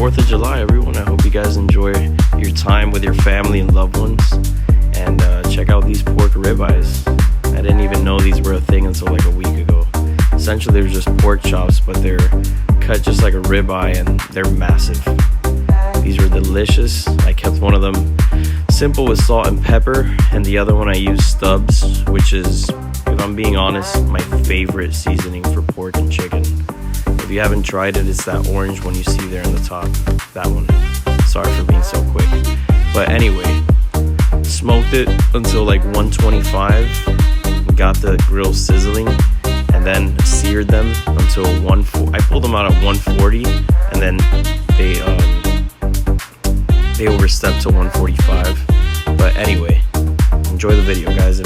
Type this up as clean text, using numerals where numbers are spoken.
4th of July, everyone. I hope you guys enjoy your time with your family and loved ones. And check out these pork ribeyes. I didn't even know these were a thing until like a week ago. Essentially, they're just pork chops, but they're cut just like a ribeye, and they're massive. These were delicious. I kept one of them simple with salt and pepper, and the other one I used Stubbs, which is, if I'm being honest, my favorite seasoning for pork and chicken. If you haven't tried it, it's that orange one you see there in the top. That one. Sorry for being so quick. But anyway, smoked it until like 125. Got the grill sizzling, and then seared them until I pulled them out at 140, and then they overstepped to 145. But anyway, enjoy the video, guys.